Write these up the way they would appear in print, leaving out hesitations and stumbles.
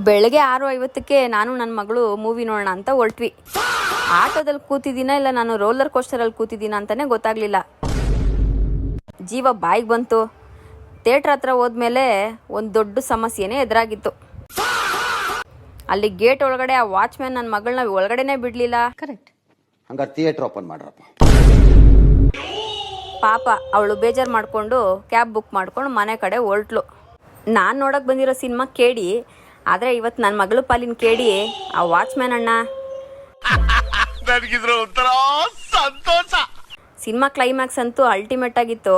ಬೆಳಗ್ಗೆ 6:50ಕ್ಕೆ ನಾನು ನನ್ನ ಮಗಳು ಮೂವಿ ನೋಡೋಣ ಅಂತ ಹೊರಟ್ವಿ. ಆಟೋದಲ್ಲಿ ಕೂತಿದ್ದೀನ ಇಲ್ಲ ನಾನು ರೋಲರ್ ಕೋಸ್ಟರಲ್ಲಿ ಕೂತಿದ್ದೀನ ಅಂತಲೇ ಗೊತ್ತಾಗಲಿಲ್ಲ. ಜೀವ ಬಾಯಿಗೆ ಬಂತು. ಥಿಯೇಟ್ರ್ ಹತ್ರ ಹೋದ್ಮೇಲೆ ಒಂದು ದೊಡ್ಡ ಸಮಸ್ಯೆನೇ ಎದುರಾಗಿತ್ತು. ಅಲ್ಲಿ ಗೇಟ್ ಒಳಗಡೆ ಆ ವಾಚ್ಮ್ಯಾನ್ ನನ್ನ ಮಗಳನ್ನ ಒಳಗಡೆನೇ ಬಿಡಲಿಲ್ಲ. ಕರೆಕ್ಟ್. ಹಂಗಾರೆ ಥಿಯೇಟ್ರ್ ಓಪನ್ ಮಾಡ್ರಪ್ಪ. ಪಾಪ ಅವಳು ಬೇಜಾರು ಮಾಡಿಕೊಂಡು ಕ್ಯಾಬ್ ಬುಕ್ ಮಾಡ್ಕೊಂಡು ಮನೆ ಕಡೆ ಹೊರಟ್ಲು. ನಾನು ನೋಡೋಕೆ ಬಂದಿರೋ ಸಿನಿಮಾ ಕೇಳಿ, ಆದರೆ ಇವತ್ತು ನನ್ನ ಮಗಳು ಪಾಲಿನ ಕೇಳಿ ಆ ವಾಚ್ಮ್ಯಾನ್ ಅಣ್ಣ. ಸಿನಿಮಾ ಕ್ಲೈಮ್ಯಾಕ್ಸ್ ಅಂತೂ ಅಲ್ಟಿಮೇಟ್ ಆಗಿತ್ತು.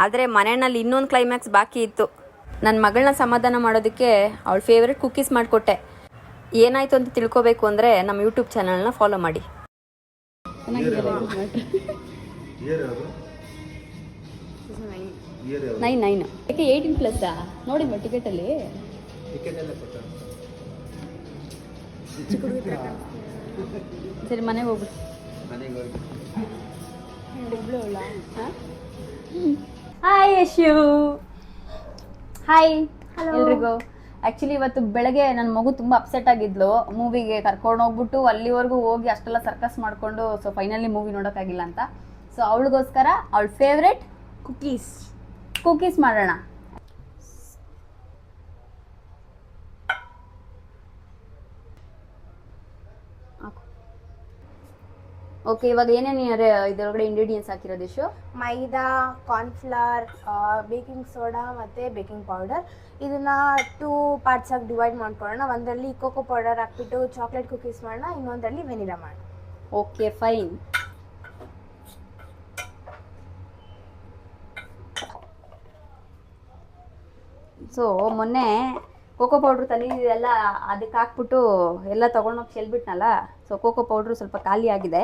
ಆದರೆ ಮನೆಯಲ್ಲಿ ಇನ್ನೊಂದು ಕ್ಲೈಮ್ಯಾಕ್ಸ್ ಬಾಕಿ ಇತ್ತು. ನನ್ನ ಮಗಳನ್ನ ಸಮಾಧಾನ ಮಾಡೋದಕ್ಕೆ ಅವಳ ಫೇವ್ರೆಟ್ ಕುಕ್ಕೀಸ್ ಮಾಡಿಕೊಟ್ಟೆ. ಏನಾಯಿತು ಅಂತ ತಿಳ್ಕೊಬೇಕು ಅಂದರೆ ನಮ್ಮ ಯೂಟ್ಯೂಬ್ ಚಾನಲ್ನ ಫಾಲೋ ಮಾಡಿ. ನೈನ್ ಯಾಕೆ 18+ ನೋಡಿ ಟಿಕೆಟಲ್ಲಿ ಸರಿ ಮನೆಗೆ ಹೋಗ್ಬಿಡಿ. ಹಾಯ್ ಯಶು. ಹಾಯ್ ಎಲ್ರಿಗೂ. ಆ್ಯಕ್ಚುಲಿ ಇವತ್ತು ಬೆಳಗ್ಗೆ ನನ್ನ ಮಗು ತುಂಬ ಅಪ್ಸೆಟ್ ಆಗಿದ್ಲು. ಮೂವಿಗೆ ಕರ್ಕೊಂಡು ಹೋಗ್ಬಿಟ್ಟು ಅಲ್ಲಿವರೆಗೂ ಹೋಗಿ ಅಷ್ಟೆಲ್ಲ ಸರ್ಕಸ್ ಮಾಡಿಕೊಂಡು ಸೊ ಫೈನಲಿ ಮೂವಿ ನೋಡೋಕ್ಕಾಗಿಲ್ಲ ಅಂತ. ಸೊ ಅವಳಿಗೋಸ್ಕರ ಅವಳ ಫೇವ್ರೆಟ್ ಕುಕೀಸ್ ಮಾಡೋಣ. ಓಕೆ, ಇವಾಗ ಏನೇನು ಇದರೊಳಗಡೆ ಇಂಗ್ರೀಡಿಯೆಂಟ್ಸ್ ಹಾಕಿರೋದು ಇಶು? ಮೈದಾ, ಕಾರ್ನ್ಫ್ಲವರ್, ಬೇಕಿಂಗ್ ಸೋಡಾ ಮತ್ತು ಬೇಕಿಂಗ್ ಪೌಡರ್. ಇದನ್ನು 2 ಪಾರ್ಟ್ಸಾಗಿ ಡಿವೈಡ್ ಮಾಡ್ಕೊಳ್ಳೋಣ. ಒಂದರಲ್ಲಿ ಕೋಕೋ ಪೌಡರ್ ಹಾಕ್ಬಿಟ್ಟು ಚಾಕ್ಲೇಟ್ ಕುಕೀಸ್ ಮಾಡೋಣ, ಇನ್ನೊಂದರಲ್ಲಿ ವೆನಿಲಾ ಮಾಡೋಣ. Okay fine. ಸೊ ಮೊನ್ನೆ ಕೋಕೋ ಪೌಡ್ರ್ ತಂದಿದ್ದೆಲ್ಲ ಅದಕ್ಕೆ ಹಾಕ್ಬಿಟ್ಟು ಎಲ್ಲ ತೊಗೊಂಡೋಗಿ ಚೆಲ್ಬಿಟ್ನಲ್ಲ. ಸೊ ಕೋಕೋ ಪೌಡ್ರು ಸ್ವಲ್ಪ ಖಾಲಿ ಆಗಿದೆ.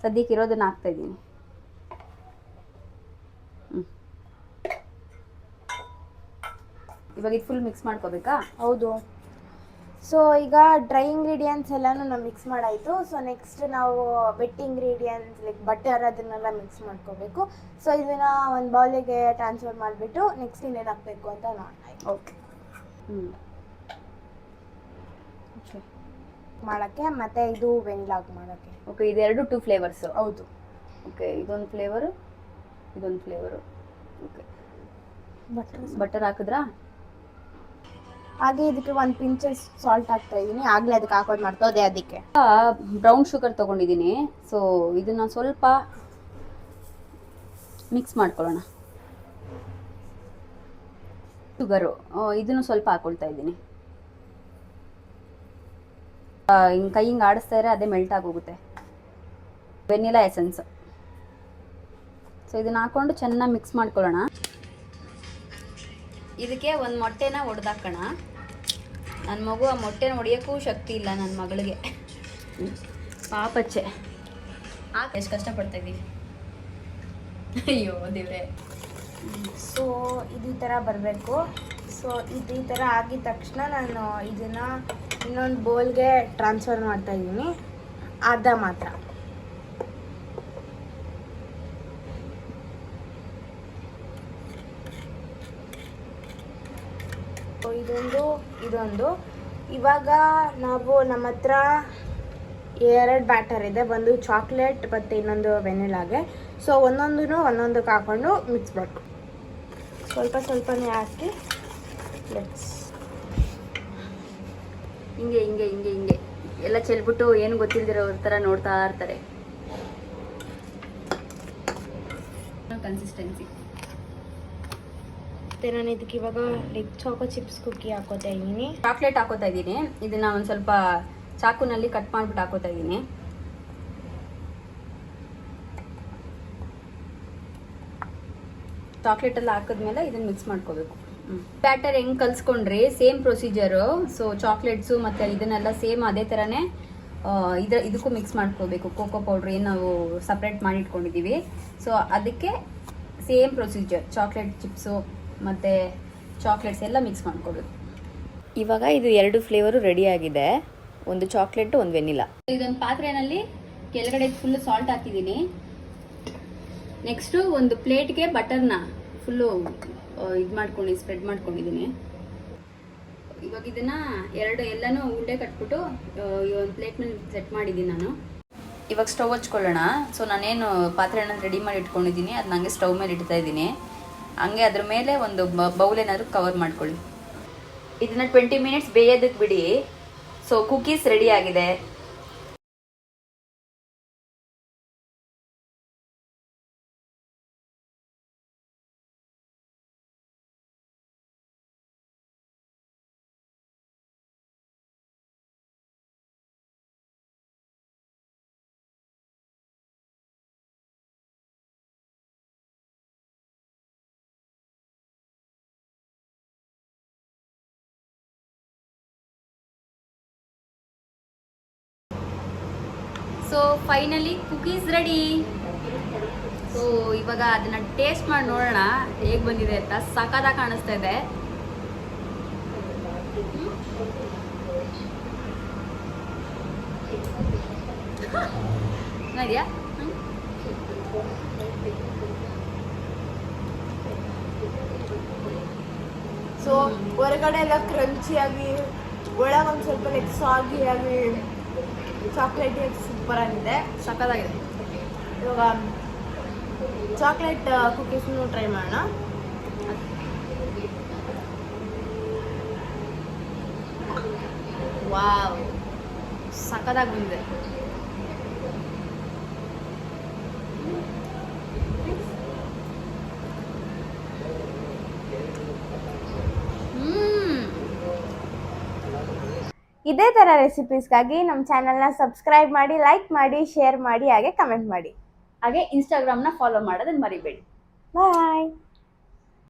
ಸದ್ಯಕ್ಕೆ ಇರೋದನ್ನ ಹಾಕ್ತಾಯಿದ್ದೀನಿ. ಇವಾಗ ಇದು ಫುಲ್ ಮಿಕ್ಸ್ ಮಾಡ್ಕೋಬೇಕಾ? ಹೌದು. ಸೊ ಈಗ ಡ್ರೈ ಇಂಗ್ರೀಡಿಯೆಂಟ್ಸ್ ಎಲ್ಲನೂ ನಾವು ಮಿಕ್ಸ್ ಮಾಡಾಯಿತು. ಸೊ ನೆಕ್ಸ್ಟ್ ನಾವು ವೆಟ್ ಇಂಗ್ರೀಡಿಯೆಂಟ್ಸ್ ಲೈಕ್ ಬಟರ್ ಅದನ್ನೆಲ್ಲ ಮಿಕ್ಸ್ ಮಾಡ್ಕೋಬೇಕು. ಸೊ ಇದನ್ನು ಒಂದು ಬೌಲಿಗೆ ಟ್ರಾನ್ಸ್ಫರ್ ಮಾಡಿಬಿಟ್ಟು ನೆಕ್ಸ್ಟ್ ಇನ್ನೇನು ಹಾಕಬೇಕು ಅಂತ ನೋಡೋಣ. ಓಕೆ. ಮಾಡೋಕ್ಕೆ ಮತ್ತು ಇದು ವೆನಿಲಾಗ್ ಮಾಡೋಕ್ಕೆ. ಓಕೆ, ಇದೆರಡು 2 ಫ್ಲೇವರ್ಸು? ಹೌದು. ಓಕೆ, ಇದೊಂದು ಫ್ಲೇವರು, ಇದೊಂದು ಫ್ಲೇವರು. Okay, butter ಹಾಕಿದ್ರಾ? ಹಾಗೆ ಇದಕ್ಕೆ 1 ಪಿಂಚ್ ಸಾಲ್ಟ್ ಹಾಕ್ತಾ ಇದ್ದೀನಿ. ಆಗಲೇ ಅದಕ್ಕೆ ಹಾಕೋದು ಮಾಡ್ತೋದೆ. ಅದಕ್ಕೆ ಬ್ರೌನ್ ಶುಗರ್ ತೊಗೊಂಡಿದ್ದೀನಿ. ಸೊ ಇದನ್ನು ಸ್ವಲ್ಪ ಮಿಕ್ಸ್ ಮಾಡ್ಕೊಳ್ಳೋಣ. ಶುಗರು ಇದನ್ನು ಸ್ವಲ್ಪ ಹಾಕೊಳ್ತಾ ಇದ್ದೀನಿ. ಹಿಂಗೆ ಕೈ ಹಿಂಗೆ ಆಡಿಸ್ತಾ ಇದ್ರೆ ಅದೇ ಮೆಲ್ಟ್ ಆಗೋಗುತ್ತೆ. Vanilla essence. ಸೊ ಇದನ್ನು ಹಾಕ್ಕೊಂಡು ಚೆನ್ನಾಗಿ ಮಿಕ್ಸ್ ಮಾಡ್ಕೊಳ್ಳೋಣ. ಇದಕ್ಕೆ ಒಂದು ಮೊಟ್ಟೆನ ಒಡೆದಾಕೋಣ. ನನ್ನ ಮಗು ಆ ಮೊಟ್ಟೆನ ಹೊಡೆಯೋಕ್ಕೂ ಶಕ್ತಿ ಇಲ್ಲ ನನ್ನ ಮಗಳಿಗೆ. ಪಾಪಚ್ಚೆ ಎಷ್ಟು ಕಷ್ಟಪಡ್ತಾ ಇದ್ದೀವಿ. ಅಯ್ಯೋ ದೇವ್ರೆ. ಸೊ ಇದು ಈ ಥರ ಬರಬೇಕು. ಸೊ ಇದು ಈ ಥರ ಆಗಿದ ತಕ್ಷಣ ನಾನು ಇದನ್ನು ಇನ್ನೊಂದು ಬೌಲ್ಗೆ ಟ್ರಾನ್ಸ್ಫರ್ ಮಾಡ್ತಾ ಇದ್ದೀನಿ. ಅರ್ಧ ಮಾತ್ರ. ಇದೊಂದು ಇವಾಗ ನಾವು ನಮ್ಮ ಹತ್ರ 2 ಬ್ಯಾಟರ್ ಇದೆ. ಒಂದು ಚಾಕ್ಲೇಟ್ ಮತ್ತು ಇನ್ನೊಂದು ವೆನಿಲಾಗೆ. ಸೊ ಒಂದೊಂದಕ್ಕೆ ಹಾಕ್ಕೊಂಡು ಮಿಕ್ಸ್ ಮಾಡ್ಕೊ. ಸ್ವಲ್ಪನೇ ಹಾಕಿ ಹಿಂಗೆ ಎಲ್ಲ ಚೆಲ್ಬಿಟ್ಟು ಏನು ಗೊತ್ತಿಲ್ದಿರೋ ಥರ ನೋಡ್ತಾ ಇರ್ತಾರೆ. ಕನ್ಸಿಸ್ಟೆನ್ಸಿ. ಮತ್ತು ನಾನು ಇದಕ್ಕೆ ಇವಾಗ ಲೈಕ್ ಚಾಕೋ ಚಿಪ್ಸ್ ಕುಕ್ಕಿ ಹಾಕೋತಾ ಇದ್ದೀನಿ. ಚಾಕ್ಲೇಟ್ ಹಾಕೋತಾ ಇದ್ದೀನಿ. ಇದನ್ನು ಒಂದು ಸ್ವಲ್ಪ ಚಾಕುನಲ್ಲಿ ಕಟ್ ಮಾಡಿಬಿಟ್ಟು ಹಾಕೋತಾ ಇದ್ದೀನಿ. ಚಾಕ್ಲೇಟ್ ಎಲ್ಲ ಹಾಕಿದ್ಮೇಲೆ ಇದನ್ನು ಮಿಕ್ಸ್ ಮಾಡ್ಕೋಬೇಕು. ಬ್ಯಾಟರ್ ಹೆಂಗೆ ಕಲಿಸ್ಕೊಂಡ್ರಿ ಸೇಮ್ ಪ್ರೊಸೀಜರು. ಸೊ ಚಾಕ್ಲೇಟ್ಸು ಮತ್ತು ಇದನ್ನೆಲ್ಲ ಸೇಮ್ ಅದೇ ಥರನೇ ಇದಕ್ಕೂ ಮಿಕ್ಸ್ ಮಾಡ್ಕೋಬೇಕು. ಕೋಕೋ ಪೌಡ್ರ್ ಏನು ನಾವು ಸಪ್ರೇಟ್ ಮಾಡಿ ಇಟ್ಕೊಂಡಿದ್ದೀವಿ. ಸೊ ಅದಕ್ಕೆ ಸೇಮ್ ಪ್ರೊಸೀಜರ್. ಚಾಕ್ಲೇಟ್ ಚಿಪ್ಸು ಮತ್ತು ಚಾಕ್ಲೇಟ್ಸ್ ಎಲ್ಲ ಮಿಕ್ಸ್ ಮಾಡ್ಕೋಬೇಕು. ಇವಾಗ ಇದು 2 ಫ್ಲೇವರು ರೆಡಿಯಾಗಿದೆ. ಒಂದು ಚಾಕ್ಲೇಟು, ಒಂದು ವೆನಿಲಾ. ಇದೊಂದು ಪಾತ್ರೆಯಲ್ಲಿ ಕೆಳಗಡೆ ಫುಲ್ಲು ಸಾಲ್ಟ್ ಹಾಕಿದ್ದೀನಿ. ನೆಕ್ಸ್ಟು ಒಂದು ಪ್ಲೇಟ್ಗೆ ಬಟರ್ನ ಫುಲ್ಲು ಇದು ಮಾಡ್ಕೊಂಡು ಸ್ಪ್ರೆಡ್ ಮಾಡ್ಕೊಂಡಿದ್ದೀನಿ. ಇವಾಗ ಇದನ್ನ ಎಲ್ಲನೂ ಉಂಡೆ ಕಟ್ಬಿಟ್ಟು ಈ ಒಂದು ಪ್ಲೇಟ್ ಮೇಲೆ ಸೆಟ್ ಮಾಡಿದ್ದೀನಿ ನಾನು. ಇವಾಗ ಸ್ಟವ್ ಹಚ್ಕೊಳ್ಳೋಣ. ಸೊ ನಾನೇನು ಪಾತ್ರೆನ ರೆಡಿ ಮಾಡಿ ಇಟ್ಕೊಂಡಿದ್ದೀನಿ ಅದು ನನಗೆ ಸ್ಟವ್ ಮೇಲೆ ಇಡ್ತಾ ಇದ್ದೀನಿ. ಹಂಗೆ ಅದ್ರ ಮೇಲೆ ಒಂದು ಬೌಲ್ ಏನಾದರೂ ಕವರ್ ಮಾಡ್ಕೊಳ್ಳಿ. ಇದನ್ನ 20 ಮಿನಿಟ್ಸ್ ಬೇಯೋದಕ್ಕೆ ಬಿಡಿ. ಸೊ ಕುಕೀಸ್ ರೆಡಿ ಆಗಿದೆ. So finally cookies ready. So ಇವಾಗ ಅದನ್ನ ಟೇಸ್ಟ್ ಮಾಡಿ ನೋಡೋಣ ಹೇಗೆ ಬಂದಿದೆ ಅಂತ. ಸಖತ್ತಾಗಿ ಕಾಣಿಸ್ತಾ ಇದೆ. ಇದೆಯಾ? ಸೊ ಹೊರಗಡೆ ಎಲ್ಲ ಕ್ರಂಚಿಯಾಗಿ, ಒಳಗೊಂದು ಸ್ವಲ್ಪ ಲೈಕ್ ಸಾಗಿಯಾಗಿ, ಚಾಕ್ಲೇಟ್ ಸೂಪರ್ ಆಗಿದೆ, ಸಖತ್ತಾಗಿದೆ. ಇವಾಗ ಚಾಕ್ಲೇಟ್ ಕುಕೀಸ್ನು ಟ್ರೈ ಮಾಡೋಣ. ವಾವ್, ಸಖತ್ತಾಗಿ ಬಂದಿದೆ. ಇದೇ ಥರ ರೆಸಿಪೀಸ್ಗಾಗಿ ನಮ್ಮ ಚಾನಲ್ನ ಸಬ್ಸ್ಕ್ರೈಬ್ ಮಾಡಿ, ಲೈಕ್ ಮಾಡಿ, ಶೇರ್ ಮಾಡಿ, ಹಾಗೆ ಕಮೆಂಟ್ ಮಾಡಿ. ಹಾಗೆ ಇನ್ಸ್ಟಾಗ್ರಾಮ್ನ ಫಾಲೋ ಮಾಡೋದನ್ನ ಮರಿಬೇಡಿ. ಬಾಯ್.